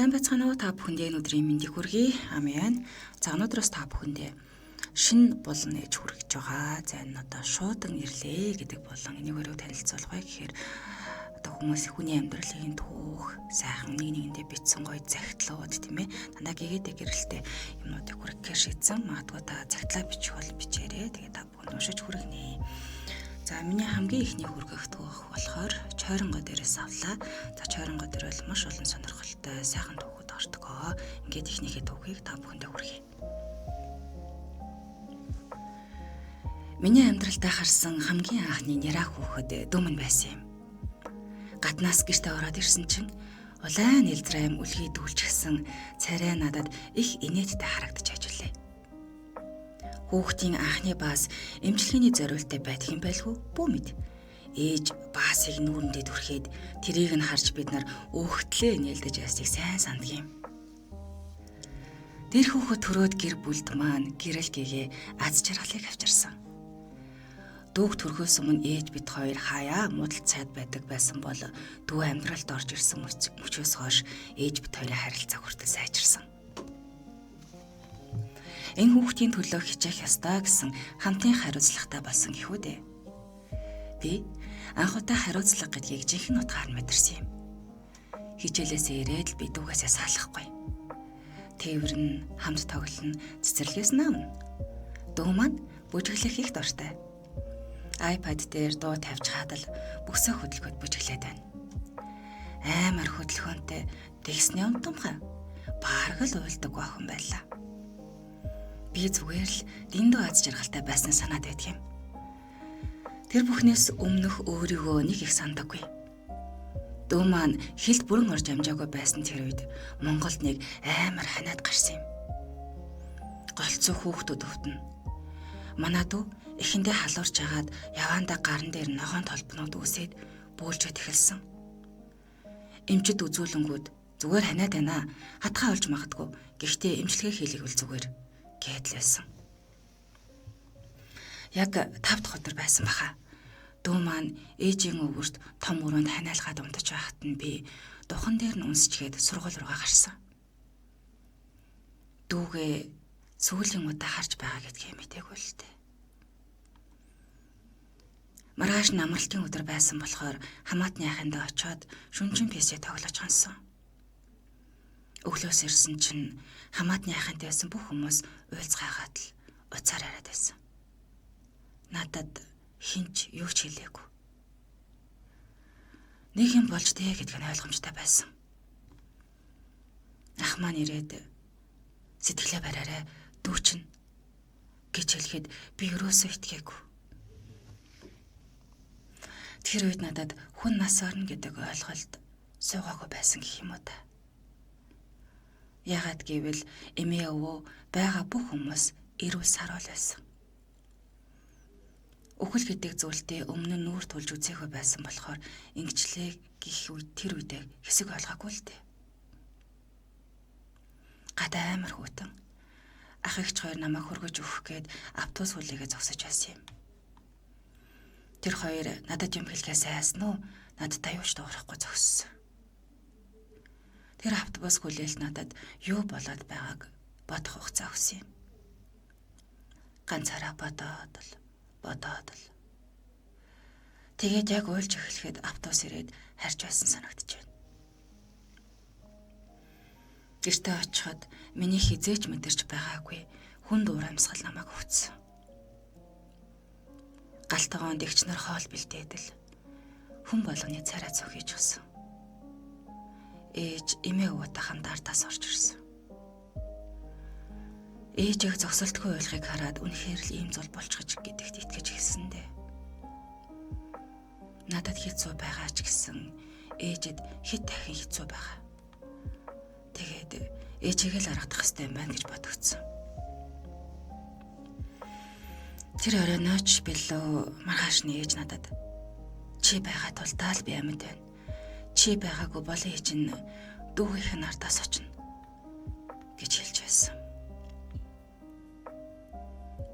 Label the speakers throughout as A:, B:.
A: Сайн байцгаана уу та бүхэндээ өнөөдрийн мэндийг хүргэе. Амин. За өнөөдрөөс та бүхэндээ шинэ болон ээж хүргэж байгаа. За энэ одоо шуудан ирлээ гэдэг болон энийг өөрөө танилцуулах бай гэхээр одоо хүмүүс хүний амьдралын түүх, сайхан нэгэндээ бичсэн гоё захидлууд тийм ээ. Дандаа гэгээд гэрэлтэй юмнуудыг хүргэхээр шийдсэн. Магадгүй та захидлаа бичих бол бичээрэй. Тэгээд та бүхэн уншиж хүргэнэ. За миний хамгийн ихний хүргэх түүх болохоор Чойронгоо дээрээс авлаа. За Чойронгоо дээр бол маш олон сонирхолтой сайхан түүхүүд ордгоо. Ингээд ихнийхээ түүхийг та бүхэндээ хүргэе. Миний амьдралдаа харсан хамгийн анхны няраа хүүхэд дүүмэн байсан юм. Гаднаас гэртээ ороод ирсэн чинь улаан нэлзрэм үлгий дүүлчихсэн царай надад их инээдтэй харагдаж ажиллаа. Хүүхдийн анхны баас эмчилгээний зориултаа байдаг юм байлгүй бүү мэд. Ээж баасыг нүүрэндээ түрхээд тэрийг нь харж бид нар өөхтлээ нээлдэж ястыг сайн сандг юм. Тэр хүүхэд төрөөд гэр бүлд маань гэрэл гээгээ аз жаргалыг авчирсан. Дүүг төрхөөс өмнө ээж бид хоёр хаяа муудалцаад байдаг байсан бол дүү амьдралд орж ирсэн мөчөөс хойш ээж бид хоёрын харилцаа хүртэл сайжирсан. Энэ хүүхдийн төлөө хичээх ёстой гэсэн хамтын хариуцлагатай болсон гэхүү дээ. Би анх удаа хариуцлага гэдгийг жинхэнэ утгаар нь мэдэрсэн юм. Хичээлээсээ ирээд л би дүүгээсээ салахгүй. Тээвэр нь хамт тоглоно, цэцэрлэгээс наавна. Дүү маань бүжиглэх их дуртай. iPad дээр дуу тавьж хадал бүсөө хөдөлгөөд бүжиглээд байна. Амар хөдөлгөөнтэй тэгсний унтамхай бараг л уйлдаг охин байлаа. Би зүгээр л дэндүү аз жаргалтай байсан санаад байдаг юм. Тэр бүхнээс өмнөх өөрийгөө нэг их сандаггүй. Дүү маань хилд бүрэн орж амжаагүй байсан тэр үед Монголд нэг амар ханиад гарсан юм. Голцоо хүүхдүүд өвдөн. Манай дүү эхэндээ халуурч агаад яваандаа гарн дээр ногоон толбнууд үсээд бөөлжөд эхэлсэн. Эмчид үзүүлэнгүүд зүгээр ханиад байна. Хатгаа олж магадгүй. Гэхдээ эмчилгээ хийлэгвэл зүгээр гэдэлсэн. Яг 5 дахь өдөр байсан баха. Дүү маань ээжийн өвгөрт том өрөөнд ханиалгаад унтаж байхад нь би духан дээр нь унсчгээд сургууль руугаа гарсан. Дүүгээ сүүлийн удаа харж байгаа гэдгийг мэдээгүй л дээ. Маргааш намралтын өдөр байсан болохоор хамаатны ахиндаа очиод шүнжин пэсэ тоглож хансан. Өглөөс ирсэн чинь хамаатны ахинтай байсан бүх хүмүүс уйлцгаагаад л уцаар яриад байсан. Надад хинч юу ч хэлээгүй. Нэг юм болж дээ гэдг нь ойлгомжтой байсан. Ах маань ирээд сэтгэлээ бариараа дүүчин гэж хэлэхэд би өрөөсөө итгээгүй. Тэр үед надад хүн нас орно гэдэг ойлголт суугаагүй байсан гэх юм уу та. Яагаад гэвэл эмээ өвөө байгаа бүх хүмүүс эрүүл саруул байсан. Үхэл гэдэг зүйлдээ өмнө нь нүүр тулж үзээгүй байсан болохоор ингэчлээ гэх үед тэр үедээ хэсэг ойлгоогүй л дээ. Гадаа амар хүйтэн. Ах эгч хоёр намайг хөргөж өгөх гээд автобус хүлээгээ зогсож байсан юм. Тэр хоёр надад юм хэлхээс айсан уу? Надтай юу ч дуурахгүй зогссон. Тэр автобус хүлээл надад юу болоод байгааг бодох хугацаа өгсөн юм. Ганцаараа бодоод л. Тэгээд яг уйлж эхлэхэд автобус ирээд харж байсан санагдаж байна. Гэртээ очиход миний хизээч мэдэрч байгаагүй хүн дуурамсгал намайг өвцсөн. Галтгоон дэгч нар хоол бэлдээдэл хүн болгоны царай цохиж гисэн. Ээж эмээ өвөтэй хамт ардаас орж ирсэн. Ээжийг зогсолтгүй уйлахыг хараад үнэхээр л ийм зүйл болчихж гэдэгт итгэж хэлсэн дээ. Надад хэцүү байгаа ч гэсэн ээжэд хэд дахин хэцүү байгаа. Тэгээд ээжигээ л аргадах хэрэгтэй юм байна гэж бодогдсон. Тэр оройноч бэлөө маргааш нь ээж надад чи байгаа тул таал би амьд байна. Чи байгаагүй бол ээж нь дүүгийнх нь ардаас очно гэж хэлж байсан.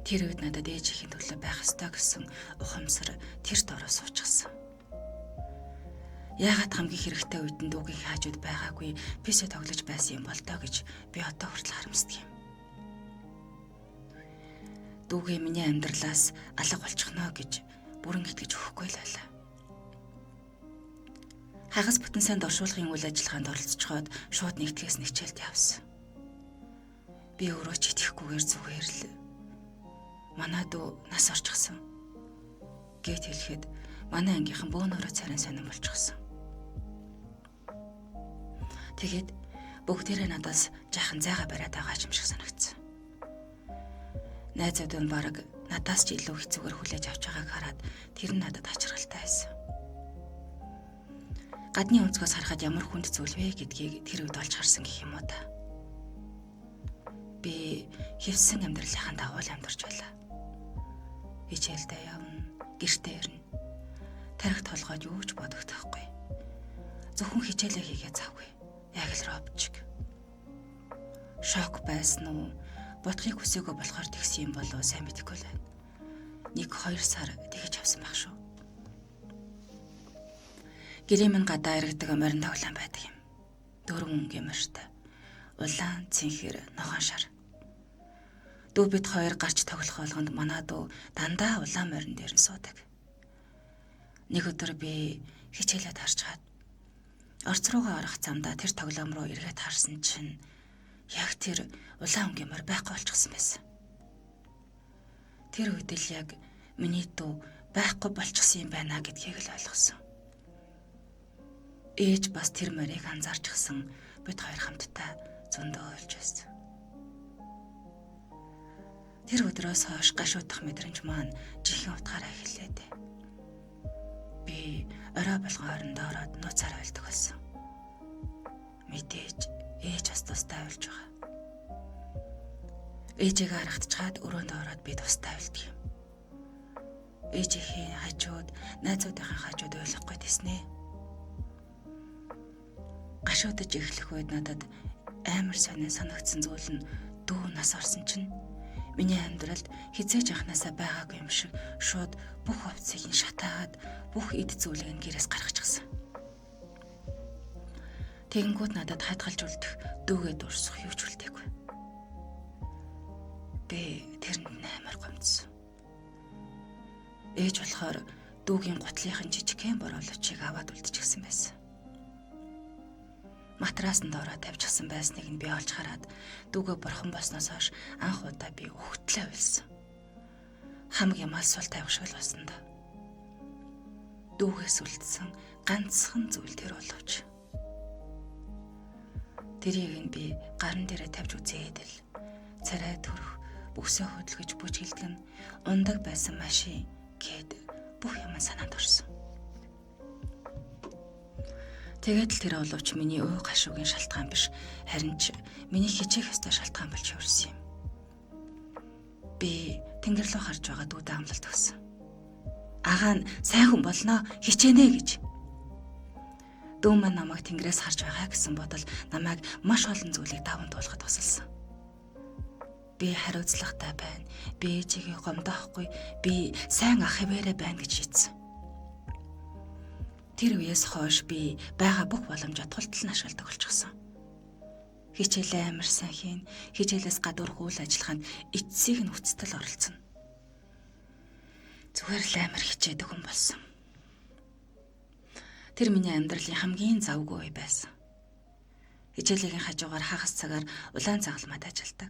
A: Тэр үед надад ээжийн төлөө байх ёстой гэсэн ухамсар тэр доороо суучихсан. Яагаад хамгийн хэрэгтэй үед нь дүүгийн хаажууд байгаагүй бисээ тоглож байсан юм бол тоо гэж би одоо хүртэл харамсдаг юм. Дүүгээ миний амьдралаас алга болчихно гэж бүрэн итгэж өгөхгүй л байлаа. Хагас бүтэн санд оршуулгын үйл ажиллагаанд оролцоход шууд нэгтгэс нэгчээлд явсан. Би өөрөө ч итгэхгүйгээр зүгээр л манай дүү нас орчихсон. Гэт хэлэхэд манай ангийнхан бөөнөрөө царин сонирн болчихсон. Тэгээд бүгдээрээ надаас жаахан зайгаа бариад байгаа юм шиг санагдсан. Найзууд нь бараг надаас ч илүү хэцүүгээр хүлээж авч байгааг хараад тэр нь надад хачиргалтай байсан. Гадны өнцгөөс харахад ямар хүнд зүйл вэ гэдгийг тэр үед олж харсан гэх юм уу та. Би хэвсэн амьдралынхаа дагуу амьдарч байлаа. Хичээлдээ явна, гэртээ ирнэ. Тарих толгойд юу ч бодогдохгүй. Зөвхөн хичээлээ хийгээ завгүй. Яг л робчиг. Шок байсан уу? Бодохыг хүсээгүй болохоор тэгсэн юм болов сайн мэдэхгүй л байна. 1-2 сар тэгэж авсан байх шүү. Гэрийн минь гадаа иргэдэг морин тоглоом байдаг юм. 4 гэмэртэй. Улаан, цэнхэр, ногоон шар. Дүү бид хоёр гарч тоглох болгонд манай дүү дандаа улаан морин дээр нь суудаг. Нэг өдөр би хичээлээд харчаад орц руугаа орох замдаа тэр тоглоом руу эргээд харсан чинь яг тэр улаан гэмэр байхгүй болчихсон байсан. Тэр үед л яг миний дүү байхгүй болчихсон юм байна гэдгийг л ойлгосон. Ээж бас тэр морийг анзаарчихсан бид хоёр хамтдаа зөндөө ойлж байсан. Тэр өдрөөс хойш гашуудах мэдрэмж маань жихэн утгаараа эхэллээ дээ. Би орой болгон орондоо ороод нууцаар ойлдог болсон. Мэдээж ээж бас тустай ойлж байгаа. Ээжигээ харагдчихад өрөөндөө ороод би тустай ойлдог юм. Ээжийнхээ хажууд, найзуудынхаа хажууд ойлгохгүй тэснэ. Гашуудаж эхлэх үед надад амар сонин санагдсан зүйл нь дүү нас орсон чинь миний амьдралд хизээж анханасаа байгаагүй юм шиг шууд бүх хувцсыг нь шатаагаад бүх эд зүйлийг нь гэрээс гаргачихсан. Тэгэнгүүт надад хадгалж үлдэх дүүгээ дурсах юу ч үлдээгүй. Би тэрэнд амар гомдсон. Ээж болохоор дүүгийн гутлынхын жижигхэн бороолочийг аваад үлдчихсэн байсан. Матрасанд ороод тавьчихсан байсныг нь би олж хараад дүүгээ бурхан болсноос хойш анх удаа би өгтлээ байлсан. Хамаг юм алсуул тавих шиг л болсон да. Дүүгээс үлдсэн ганцхан зүйл тэр боловч. Тэрийг нь би гарын дээрээ тавьж үзээд л царай төрөх, бүсээ хөдөлгөж бүжгэлдгэн ундаг байсан машин гээд бүх юм санаанд орсон. Тэгээд л тэр боловч миний өө гашуугийн шалтгаан биш, харин ч миний хичээх ёстой шалтгаан болж хувирсан юм. Би тэнгэр рүү харж байгаа дүүдээ амлалт өгсөн. Агаа нь сайн хүн болно, хичээнэ гэж. Дүү маань намайг тэнгэрээс харж байгаа гэсэн бодол намайг маш олон зүйлийг даван туулахад тусалсан. Би хариуцлагатай байна. Би ээжигээ гомдоохгүй. Би сайн ах хэвээрээ байна гэж шийдсэн. Тэр үеэс хойш би байгаа бүх боломжоо тултал нь ашигладаг болчихсон. Хичээлээ амар сайн хийн, хичээлээс гадуур үйл ажиллагаанд эцсийг нь үцтэл оролцсон. Зүгээр л амар хичээдэг хүн болсон. Тэр миний амьдралын хамгийн завгүй үе байсан. Хичээлийн хажуугаар хагас цагаар улаан загалмайд ажилладаг.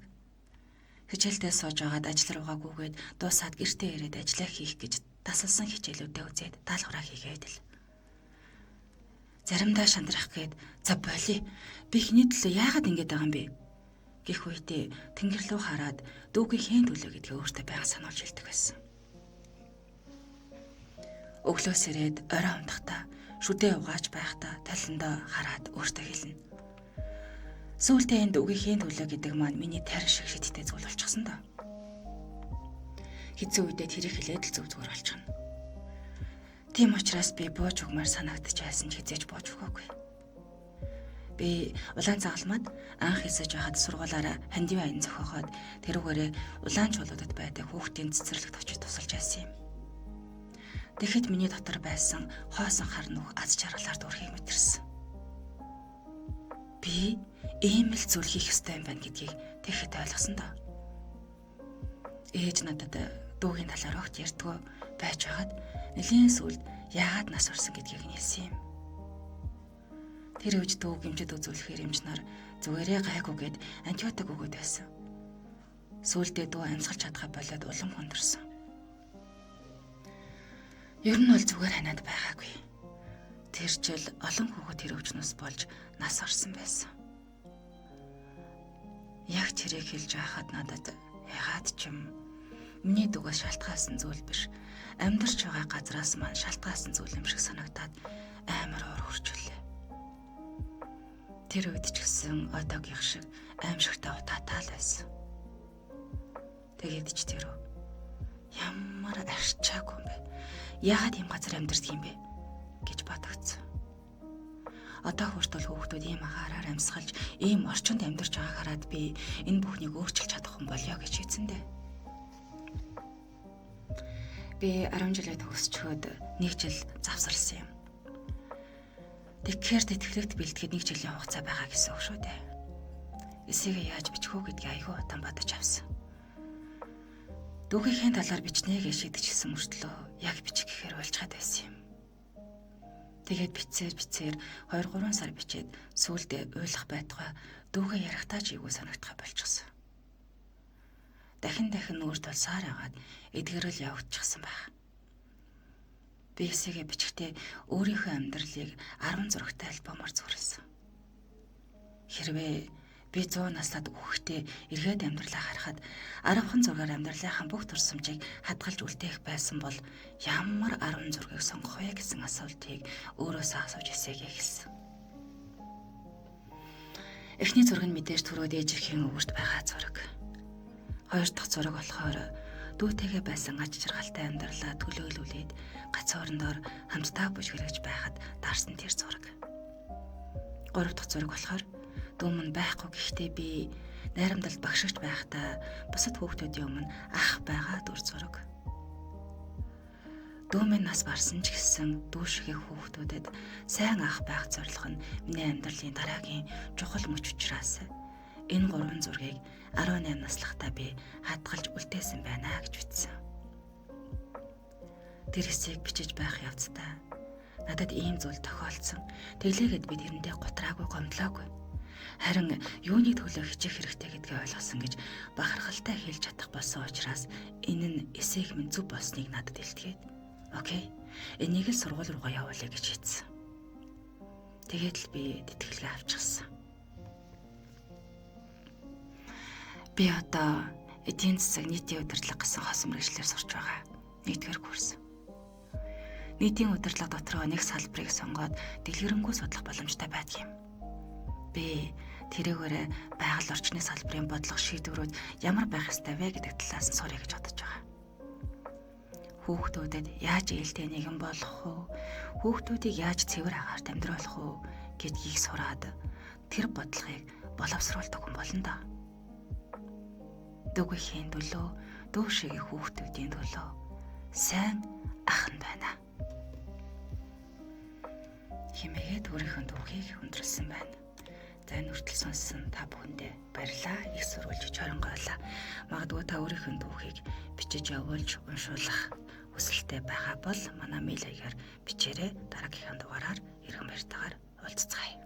A: Хичээлдээ сууж байгаад ажил руугаа гүгээд дуусаад гэртээ ирээд ажиллаа хийх гэж тасалсан хичээлүүдээ үзээд даалгавраа хийгээд л. Заримдаа шандрах гээд за боли би хний төлөө яагаад ингэж байгаа юм бэ гэх үедээ тэнгэр рүү хараад дүүгийн төлөө гэдгээ өөртөө байнга сануулж хэлдэг байсан. Өглөөс ирээд орой унтахдаа шүдээ угааж байхдаа таландаа хараад өөртөө хэлнэ. Сүүлдээ энэ дүүгийн төлөө гэдэг маань миний тарин шиг шидтэй зүйл болчихсон доо. Хэцүү үедээ тэрийг хэлээд л зөв зүгээр болчихно. Тийм учраас би бууж өгмөр санагдаж байсан ч хизээж бууж өгөөгүй. Би улаан загалмаад анх хэлсэж байхад сургуулаараа хандив аян зохиохоод тэрүүгээрээ улаан чуулуудад байдаг хүүхдийн цэцэрлэгт очиж тусалж байсан юм. Тэгэхэд миний дотор байсан хоосон хар нүх аз жаргалаар дүрхийг мэдэрсэн. Би ийм л зүйл хийх ёстой юм байна гэдгийг тэгэхэд ойлгосон доо. Ээж надад дүүгийн талаар огт ярьдгүй байж байгаад нэлийн сүлд яагаад нас орсон гэдгийг нь хэлсэн юм. Тэр үеч дүү гимжид үзүүлэхээр эмчнэр зүгээрээ гайгүй гэд антибиотик өгöd байсан. Сүүлдээ дүү амьсгалж чадхаа болоод улам хүндэрсэн. Ер нь бол зүгээр ханаад байгаагүй. Тэр жил олон хүүхэд тэр өвчнөөс болж нас орсон байсан. Яг тэрийг хэлж байхад надад ягаад ч юм миний дүүгээс шалтгаалсан зүйл биш, амьдарч байгаа газраас маань шалтгаалсан зүйл юм шиг санагдаад амар уур хурцлээ. Тэр үед ч гэсэн одоогийн шиг аимшигтай утаатай л байсан. Тэгээд ч тэр ямар арчаагүй юм бэ? Яагаад ийм газар амьдардаг юм бэ гэж бодогдсон. Одоо хүртэл хүүхдүүд ийм ахаараар амьсгалж, ийм орчинд амьдарч байгааг хараад би энэ бүхнийг өөрчилж чадах юм болёо гэж хэлсэндээ. Би 10 жилээ төгсчөөд 1 жил завсарласан юм. Тэгэхээр тэтгэлэгт бэлтгэхэд 1 жилийн хугацаа байгаа гэсэн үг шүү дээ. Эсэгээ яаж бичих үү гэдгийг айгүй удаан бодож авсан. Дүүгийнхээ талаар бичнэ гэж шийдчихсэн мөртлөө яг бичих гэхээр болж хаад байсан юм. Тэгээд бицээр 2-3 сар бичээд сүүлдээ уйлах байтугай дүүгээ ярихтаа ч ийгүү санагдах болчихсон. Дахин нүүр толсоор агаад эдгэрэл явагдчихсан байх. Би эсэгээ бичгтээ өөрийнхөө амьдралыг 10 зурагтай альбомоор зурсан. Хэрвээ би 100 наслаад үхэхдээ эргээд амьдралаа харахад 10хан зургаар амьдралынхаа бүх турсамжийг хадгалж үлдээх байсан бол ямар 10 зургийг сонгох вэ гэсэн асуултыг өөрөөсөө асууж эсэгээ хэлсэн. Эхний зураг нь мэдээж түрүүд ээжийнхэн өвөрт байгаа зураг. Хоёр дахь зураг болохоор дүүтэйгээ байсан ач жаргалтай амьдралаа төлөөлүүлээд гацоорндоор хамтдаа бүжгэрэж байхад даарсан тэр зураг. Гурав дахь зураг болохоор дүү минь байхгүй гэхдээ би найрамдалд багшигч байхдаа бусад хүүхдүүдийн өмнө ах байгаа дүр зураг. Дүү минь нас барсан ч гэсэн дүү шигээ хүүхдүүдэд сайн ах байх зорилго нь миний амьдралын дараагийн чухал мөч учраас энэ 3 зургийг 18 наслахтаа би хадгалж үлдээсэн байна гэж бичсэн. Тэр хэсгийг бичиж байх явцдаа надад ийм зүйл тохиолдсон. Тэглээгээд би тэрэндээ готраагүй гомдлоогүй. Харин юуны төлөө хичээх хэрэгтэй гэдгээ ойлгосон гэж бахархалтай хэлж чадах болсон учраас энэ нь эсээх минь зүв болсныг надад илтгээд окей, энийг л сургууль руугаа явуулъя гэж хэлсэн. Тэгээд л би тэтгэлгээ авчихсан. Би одоо эдийн засаг нийтийн удирдлага гэсэн хос мэргэжлэр сурч байгаа. 1-р курс. Нийтийн удирдлага дотроо нэг салбарыг сонгоод дэлгэрэнгүй судлах боломжтой байдаг юм. Би тэрүүгээр байгаль орчны салбарын бодлого шийдвэрүүд ямар байх ёстой вэ гэдэг талаас нь сурах гэж бодож байгаа. Хүүхдүүдэд яаж ээлтэй нэгэн болох вэ? Хүүхдүүдийг яаж цэвэр агаарт амьдруулах вэ гэдгийг сураад тэр бодлогыг боловсруулдаг хүн болно доо. Дүүгийн төлөө, дүү шигийн хүүхдүүдийн төлөө сайн ах нь байна. Хэмээгээд өөрийнхөө дүүгийг хүндрэлсэн байна. За энэ хүртэл сонссон та бүхэндээ баярлалаа. Их сурвалж чоронгойлаа. Магадгүй та өөрийнхөө дүүгийг бичиж явуулж уншуулах хүсэлтэй байгаа бол манай мэйл хаягаар бичээрэй. Дараагийнхаа дугаараар иргэн баяртайгаар уулзцгаая.